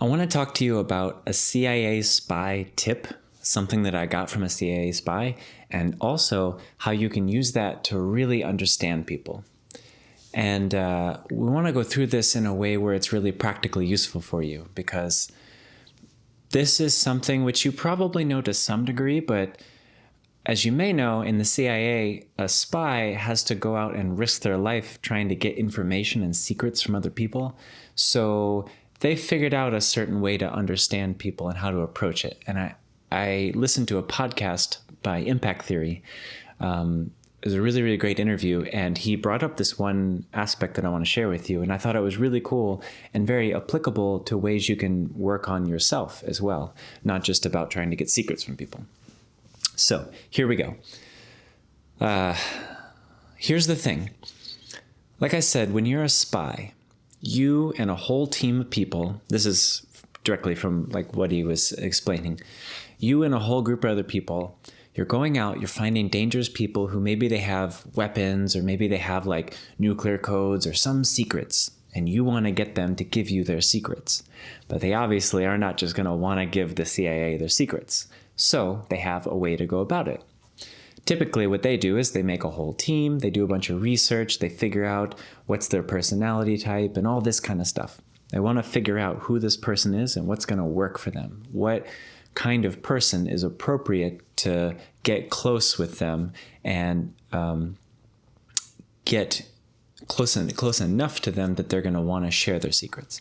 I want to talk to you about a CIA spy tip, something that I got from a CIA spy, and also how you can use that to really understand people. And we want to go through this in a way where it's really practically useful for you, because this is something which you probably know to some degree, but as you may know, in the CIA, a spy has to go out and risk their life trying to get information and secrets from other people. So they figured out a certain way to understand people and how to approach it. And I listened to a podcast by Impact Theory. It was a really, really great interview, and he brought up this one aspect that I want to share with you. And I thought it was really cool and very applicable to ways you can work on yourself as well, not just about trying to get secrets from people. So here we go. Here's the thing. Like I said, when you're a spy, you and a whole team of people, this is directly from like what he was explaining, you and a whole group of other people, you're going out, you're finding dangerous people who maybe they have weapons or maybe they have like nuclear codes or some secrets, and you want to get them to give you their secrets. But they obviously are not just going to want to give the CIA their secrets. So they have a way to go about it. Typically what they do is they make a whole team, they do a bunch of research, they figure out what's their personality type and all this kind of stuff. They want to figure out who this person is and what's going to work for them. What kind of person is appropriate to get close with them and get close enough to them that they're going to want to share their secrets.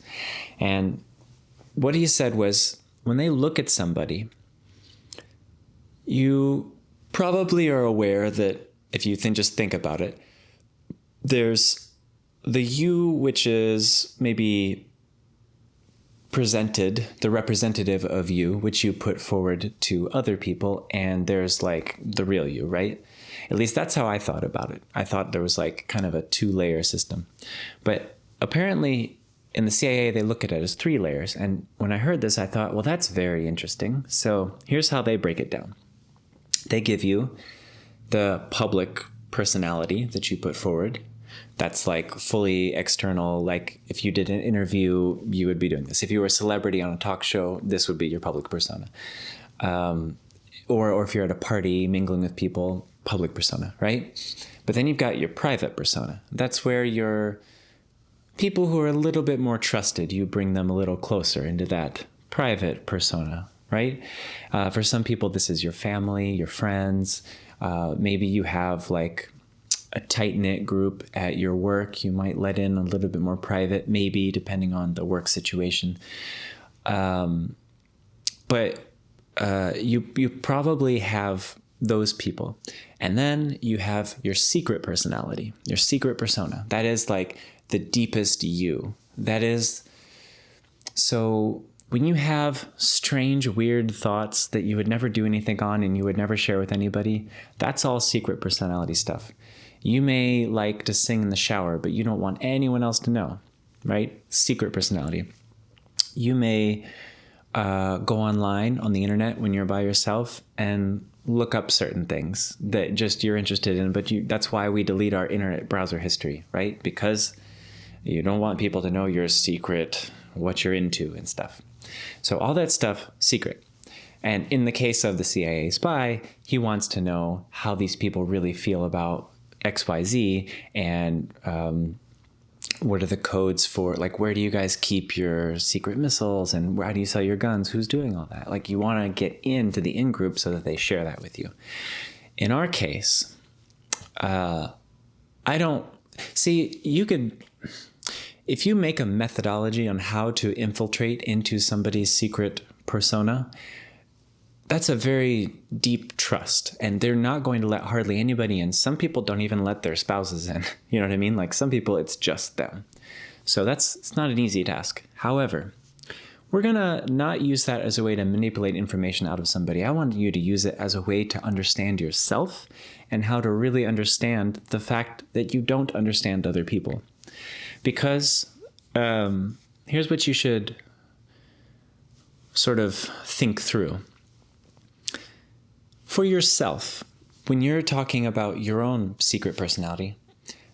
And what he said was, when they look at somebody, you probably are aware that if you just think about it, there's the you, which is maybe presented, the representative of you, which you put forward to other people, and there's like the real you, right? At least that's how I thought about it. I thought there was like kind of a 2-layer system. But apparently in the CIA, they look at it as 3 layers. And when I heard this, I thought, well, that's very interesting. So here's how they break it down. They give you the public personality that you put forward. That's like fully external. Like if you did an interview, you would be doing this. If you were a celebrity on a talk show, this would be your public persona. Or if you're at a party mingling with people, public persona, right? But then you've got your private persona. That's where your people who are a little bit more trusted, you bring them a little closer into that private persona, right? For some people, this is your family, your friends. Maybe you have like a tight-knit group at your work. You might let in a little bit more private, maybe depending on the work situation. But you probably have those people. And then you have your secret personality, your secret persona. That is like the deepest you. That is, so when you have strange, weird thoughts that you would never do anything on and you would never share with anybody, that's all secret personality stuff. You may like to sing in the shower, but you don't want anyone else to know, right? Secret personality. You may go online on the internet when you're by yourself and look up certain things that just you're interested in, but that's why we delete our internet browser history, right? Because you don't want people to know your secret, what you're into and stuff. So all that stuff, secret. And in the case of the CIA spy, he wants to know how these people really feel about XYZ and what are the codes for, like, where do you guys keep your secret missiles and how do you sell your guns? Who's doing all that? Like, you want to get into the in-group so that they share that with you. In our case, I don't see, you could, if you make a methodology on how to infiltrate into somebody's secret persona, that's a very deep trust, and they're not going to let hardly anybody in. Some people don't even let their spouses in. You know what I mean? Like some people, it's just them. So it's not an easy task. However, we're going to not use that as a way to manipulate information out of somebody. I want you to use it as a way to understand yourself and how to really understand the fact that you don't understand other people. Because here's what you should sort of think through. For yourself, when you're talking about your own secret personality,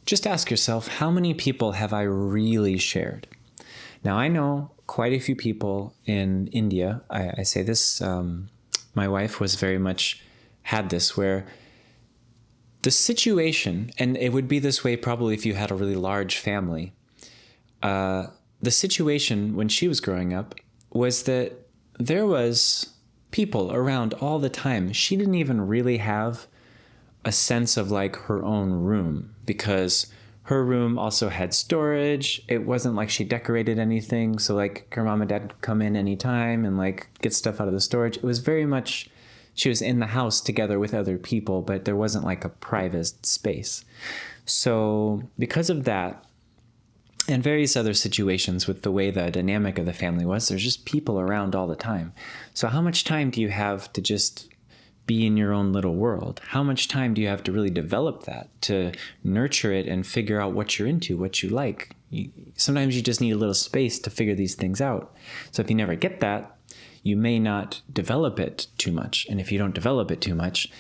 just ask yourself, how many people have I really shared? Now, I know quite a few people in India. I say this, my wife was very much had this, where the situation, and it would be this way probably if you had a really large family, the situation when she was growing up was that there was people around all the time. She didn't even really have a sense of like her own room, because her room also had storage. It wasn't like she decorated anything. So like her mom and dad could come in anytime and like get stuff out of the storage. It was very much, she was in the house together with other people, but there wasn't like a private space. So because of that, and various other situations with the way the dynamic of the family was, there's just people around all the time. So how much time do you have to just be in your own little world? How much time do you have to really develop that, to nurture it and figure out what you're into, what you like? Sometimes you just need a little space to figure these things out. So if you never get that, you may not develop it too much. And if you don't develop it too much,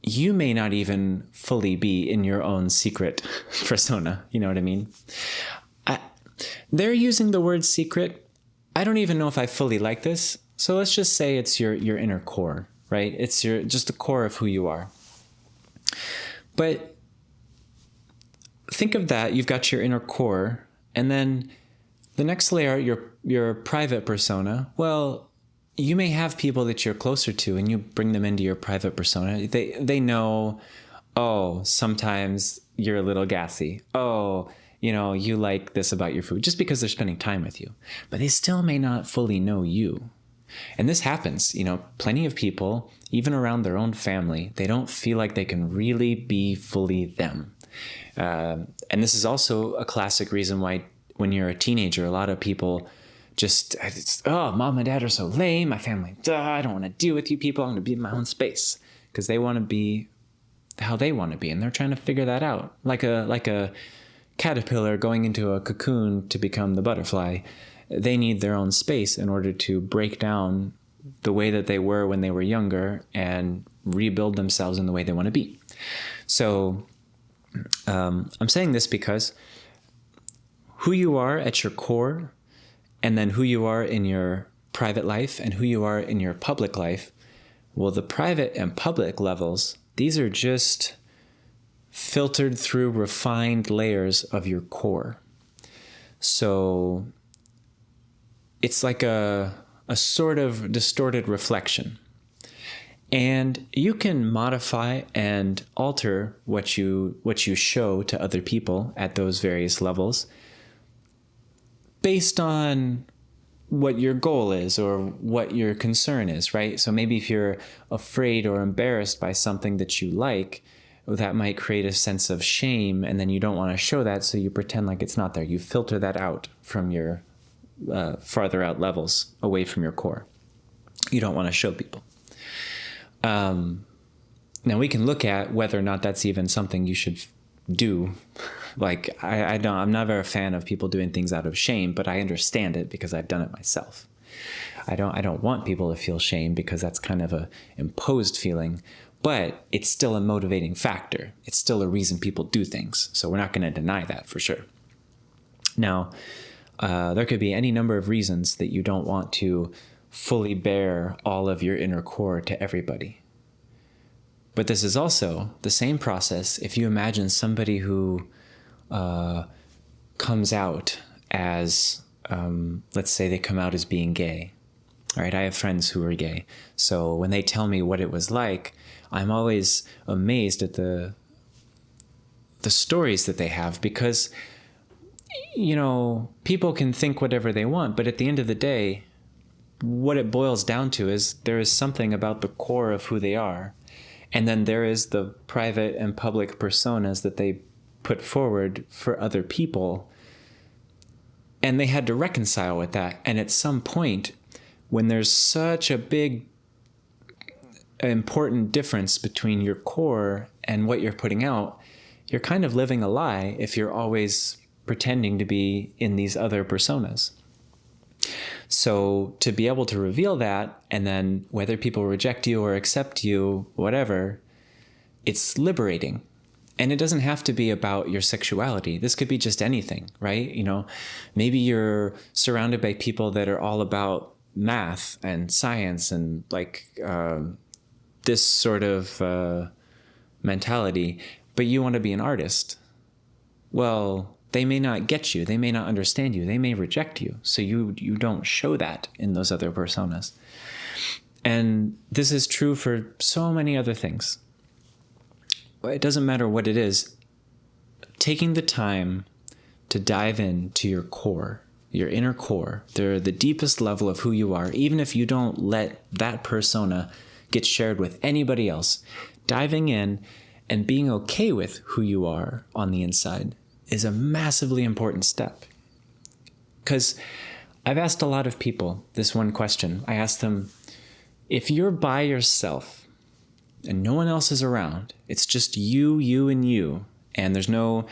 you may not even fully be in your own secret persona. You know what I mean? They're using the word secret. I don't even know if I fully like this. So let's just say it's your inner core, right? It's just the core of who you are. But think of that. You've got your inner core, and then the next layer, your private persona. Well, you may have people that you're closer to, and you bring them into your private persona. They know, oh, sometimes you're a little gassy. Oh, you like this about your food, just because they're spending time with you. But they still may not fully know you. And this happens, plenty of people, even around their own family, they don't feel like they can really be fully them. And this is also a classic reason why when you're a teenager, a lot of people mom and dad are so lame. My family, I don't want to deal with you people. I'm going to be in my own space, because they want to be how they want to be. And they're trying to figure that out. Like a caterpillar going into a cocoon to become the butterfly. They need their own space in order to break down the way that they were when they were younger and rebuild themselves in the way they want to be. So I'm saying this because who you are at your core, and then who you are in your private life and who you are in your public life, well, the private and public levels, these are just filtered through refined layers of your core. So it's like a sort of distorted reflection. And you can modify and alter what you show to other people at those various levels based on what your goal is or what your concern is, right? So maybe if you're afraid or embarrassed by something that you like, that might create a sense of shame, and then you don't want to show that, so you pretend like it's not there. You filter that out from your farther out levels, away from your core. You don't want to show people. Now we can look at whether or not that's even something you should do. Like I'm never a fan of people doing things out of shame, but I understand it because I've done it myself. I don't want people to feel shame, because that's kind of a imposed feeling, but it's still a motivating factor. It's still a reason people do things. So we're not going to deny that for sure. Now, there could be any number of reasons that you don't want to fully bear all of your inner core to everybody. But this is also the same process if you imagine somebody who comes out as, let's say they come out as being gay. All right, I have friends who are gay. So when they tell me what it was like, I'm always amazed at the stories that they have, because, people can think whatever they want, but at the end of the day, what it boils down to is there is something about the core of who they are. And then there is the private and public personas that they put forward for other people. And they had to reconcile with that. And at some point, when there's such a big, important difference between your core and what you're putting out, you're kind of living a lie if you're always pretending to be in these other personas. So to be able to reveal that, and then whether people reject you or accept you, whatever, it's liberating. And it doesn't have to be about your sexuality. This could be just anything, right? You know, maybe you're surrounded by people that are all about math and science and like this sort of mentality, but you want to be an artist. Well, they may not get you. They may not understand you. They may reject you. So you don't show that in those other personas. And this is true for so many other things. It doesn't matter what it is. Taking the time to dive into your core, your inner core, the deepest level of who you are, even if you don't let that persona get shared with anybody else, diving in and being okay with who you are on the inside is a massively important step. Because I've asked a lot of people this one question. I asked them, if you're by yourself and no one else is around, it's just you, and there's no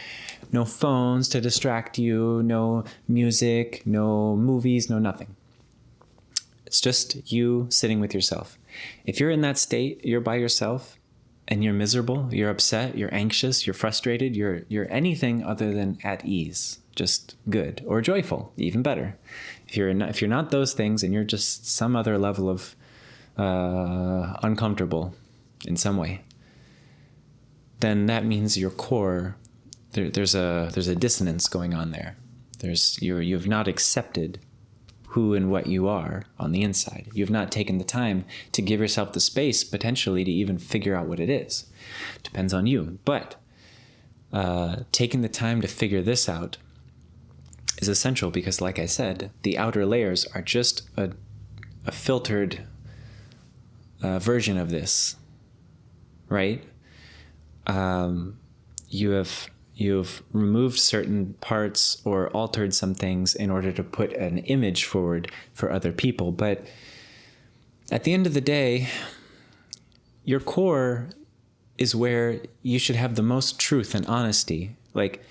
phones to distract you, no music, no movies, no nothing. It's just you sitting with yourself. If you're in that state, you're by yourself, and you're miserable, you're upset, you're anxious, you're frustrated, you're anything other than at ease, just good or joyful, even better. If you're not those things and you're just some other level of uncomfortable in some way, then that means your core, there's a dissonance going on there. You've not accepted who and what you are on the inside. You've not taken the time to give yourself the space potentially to even figure out what it is. Depends on you. But taking the time to figure this out is essential because, like I said, the outer layers are just a filtered version of this, right? You've removed certain parts or altered some things in order to put an image forward for other people. But at the end of the day, your core is where you should have the most truth and honesty. Like,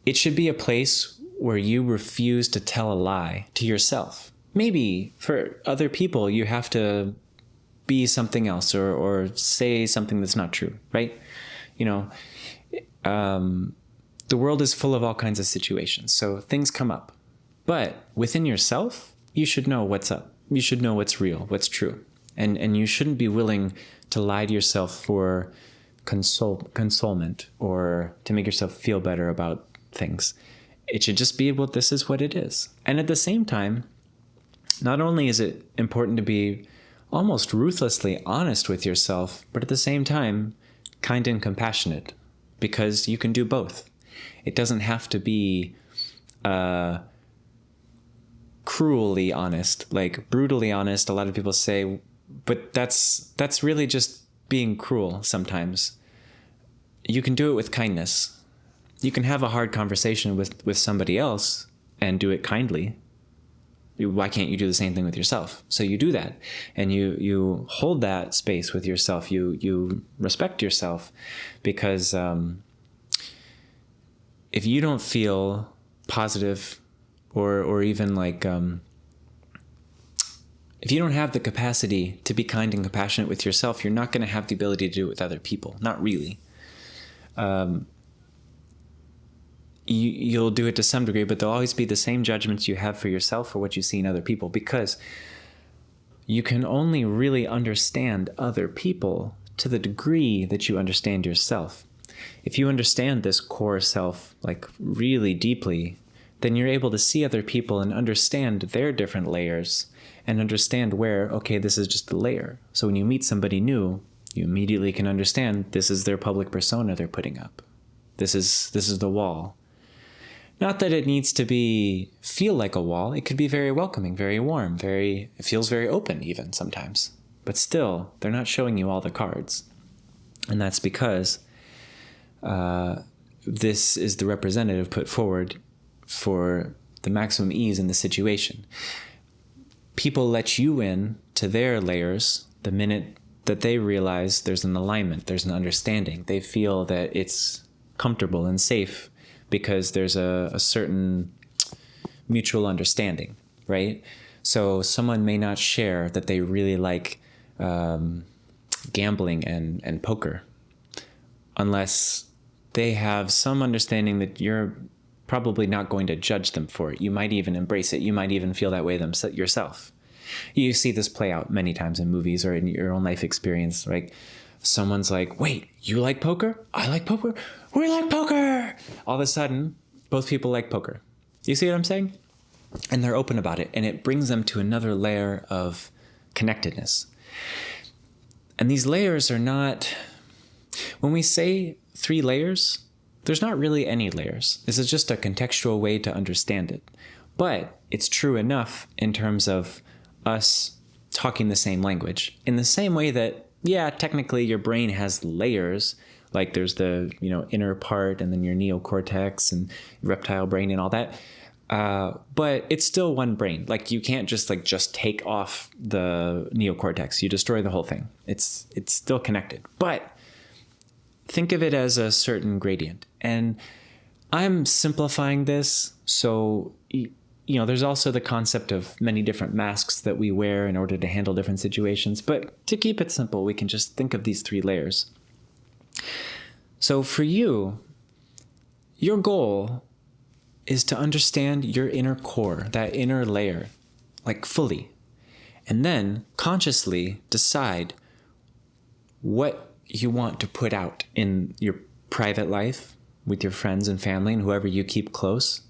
it should be a place where you refuse to tell a lie to yourself. Maybe for other people, you have to be something else or say something that's not true, right? You know, the world is full of all kinds of situations, so things come up. But within yourself, you should know what's up. You should know what's real, what's true. And you shouldn't be willing to lie to yourself for consolement or to make yourself feel better about things. It should just be, well, this is what it is. And at the same time, not only is it important to be almost ruthlessly honest with yourself, but at the same time, kind and compassionate, because you can do both. It doesn't have to be cruelly honest, like brutally honest. A lot of people say, but that's really just being cruel sometimes. You can do it with kindness. You can have a hard conversation with somebody else and do it kindly. Why can't you do the same thing with yourself? So you do that, and you hold that space with yourself. You respect yourself, because if you don't feel positive, or even like if you don't have the capacity to be kind and compassionate with yourself, you're not going to have the ability to do it with other people. Not really. You'll do it to some degree, but there'll always be the same judgments you have for yourself for what you see in other people, because you can only really understand other people to the degree that you understand yourself. If you understand this core self, like really deeply, then you're able to see other people and understand their different layers and understand where, okay, this is just a layer. So when you meet somebody new, you immediately can understand this is their public persona they're putting up. This is the wall. Not that it needs to feel like a wall. It could be very welcoming, very warm, it feels very open even sometimes. But still, they're not showing you all the cards. And that's because this is the representative put forward for the maximum ease in the situation. People let you in to their layers the minute that they realize there's an alignment, there's an understanding. They feel that it's comfortable and safe, because there's a certain mutual understanding, right? So someone may not share that they really like gambling and poker, unless they have some understanding that you're probably not going to judge them for it. You might even embrace it. You might even feel that way yourself. You see this play out many times in movies or in your own life experience. Like someone's like, wait, you like poker? I like poker. We like poker. All of a sudden, both people like poker. You see what I'm saying? And they're open about it. And it brings them to another layer of connectedness. And these layers are not, when we say 3 layers, there's not really any layers. This is just a contextual way to understand it. But it's true enough in terms of us talking the same language. In the same way that, yeah, technically your brain has layers, like there's the, inner part and then your neocortex and reptile brain and all that. But it's still one brain. Like you can't just take off the neocortex. You destroy the whole thing. It's still connected. But think of it as a certain gradient. And I'm simplifying this. So, there's also the concept of many different masks that we wear in order to handle different situations. But to keep it simple, we can just think of these 3 layers. So for you, your goal is to understand your inner core, that inner layer, fully. And then consciously decide what you want to put out in your private life with your friends and family and whoever you keep close,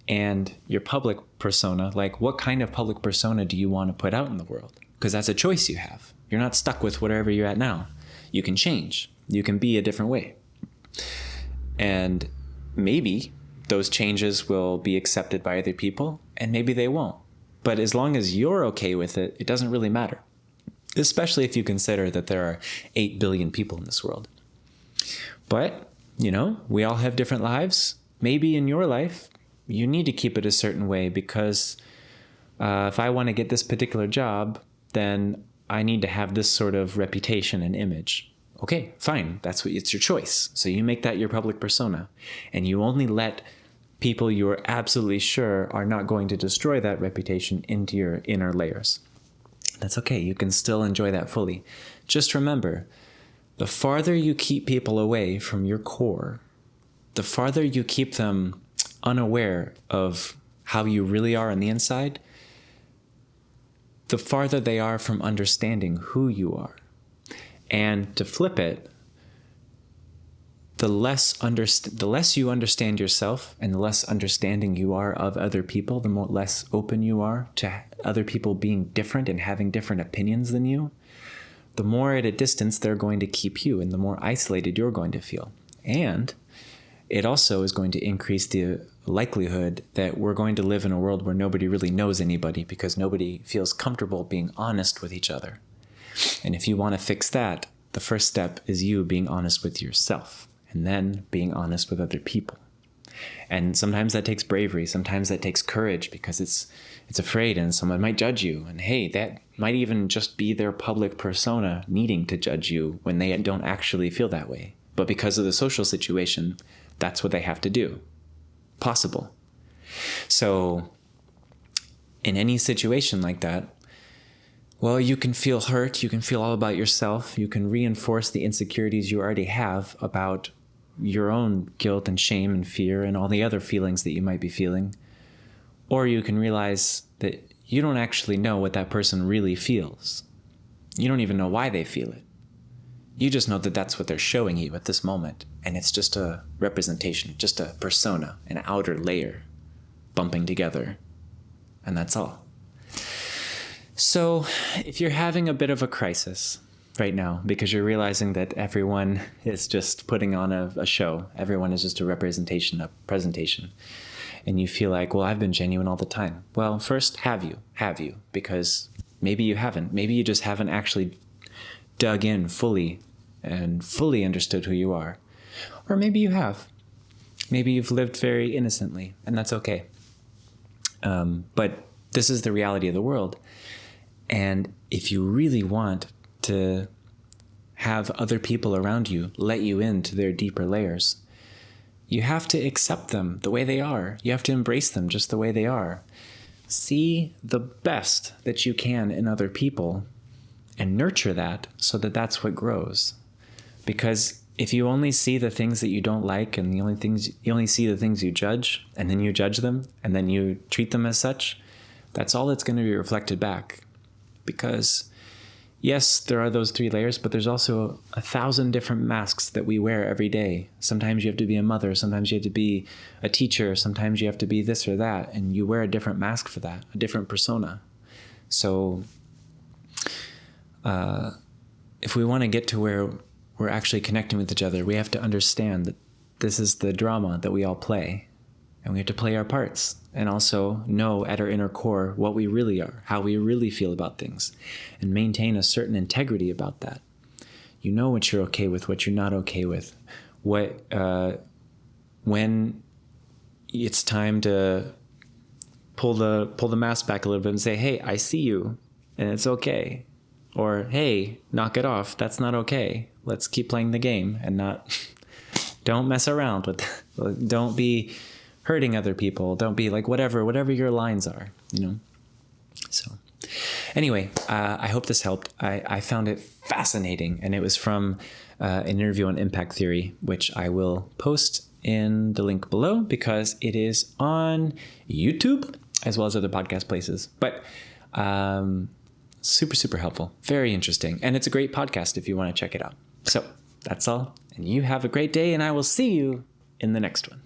and your public persona. What kind of public persona do you want to put out in the world? Because that's a choice you have. You're not stuck with whatever you're at now. You can change. You can be a different way. And maybe those changes will be accepted by other people, and maybe they won't. But as long as you're okay with it, it doesn't really matter. Especially if you consider that there are 8 billion people in this world. But, we all have different lives. Maybe in your life, you need to keep it a certain way because if I want to get this particular job, then I need to have this sort of reputation and image. Okay, fine. It's your choice. So you make that your public persona, and you only let people you are absolutely sure are not going to destroy that reputation into your inner layers. That's okay. You can still enjoy that fully. Just remember, the farther you keep people away from your core, the farther you keep them unaware of how you really are on the inside, the farther they are from understanding who you are. And to flip it, the less you understand yourself and the less understanding you are of other people, the less open you are to other people being different and having different opinions than you, the more at a distance they're going to keep you and the more isolated you're going to feel. And it also is going to increase the likelihood that we're going to live in a world where nobody really knows anybody because nobody feels comfortable being honest with each other. And if you want to fix that, the first step is you being honest with yourself and then being honest with other people. And sometimes that takes bravery. Sometimes that takes courage because it's afraid and someone might judge you. And hey, that might even just be their public persona needing to judge you when they don't actually feel that way. But because of the social situation, that's what they have to do. Possible. So in any situation like that, well, you can feel hurt. You can feel all about yourself. You can reinforce the insecurities you already have about your own guilt and shame and fear and all the other feelings that you might be feeling. Or you can realize that you don't actually know what that person really feels. You don't even know why they feel it. You just know that that's what they're showing you at this moment. And it's just a representation, just a persona, an outer layer bumping together. And that's all. So if you're having a bit of a crisis right now because you're realizing that everyone is just putting on a show, everyone is just a representation, a presentation, and you feel like, well, I've been genuine all the time. Well, first, have you? Because maybe you haven't. Maybe you just haven't actually dug in fully and fully understood who you are. Or maybe you have. Maybe you've lived very innocently, and that's okay. But this is the reality of the world. And if you really want to have other people around you let you into their deeper layers, you have to accept them the way they are. You have to embrace them just the way they are. See the best that you can in other people and nurture that so that that's what grows. Because if you only see the things that you don't like, and you only see the things you judge, and then you judge them, and then you treat them as such, that's all that's going to be reflected back. Because yes, there are those 3 layers, but there's also 1,000 different masks that we wear every day. Sometimes you have to be a mother, sometimes you have to be a teacher, sometimes you have to be this or that, and you wear a different mask for that, a different persona. So if we want to get to where we're actually connecting with each other, we have to understand that this is the drama that we all play, and we have to play our parts, and also know at our inner core what we really are, how we really feel about things, and maintain a certain integrity about that. You know what you're okay with, what you're not okay with, when it's time to pull the mask back a little bit and say, hey, I see you, and it's okay. Or, hey, knock it off. That's not okay. Let's keep playing the game and don't mess around with, don't be hurting other people. Don't be like, whatever your lines are, So anyway, I hope this helped. I found it fascinating, and it was from an interview on impact theory, which I will post in the link below because it is on YouTube as well as other podcast places. But super, super helpful. Very interesting. And it's a great podcast if you want to check it out. So that's all. And you have a great day, and I will see you in the next one.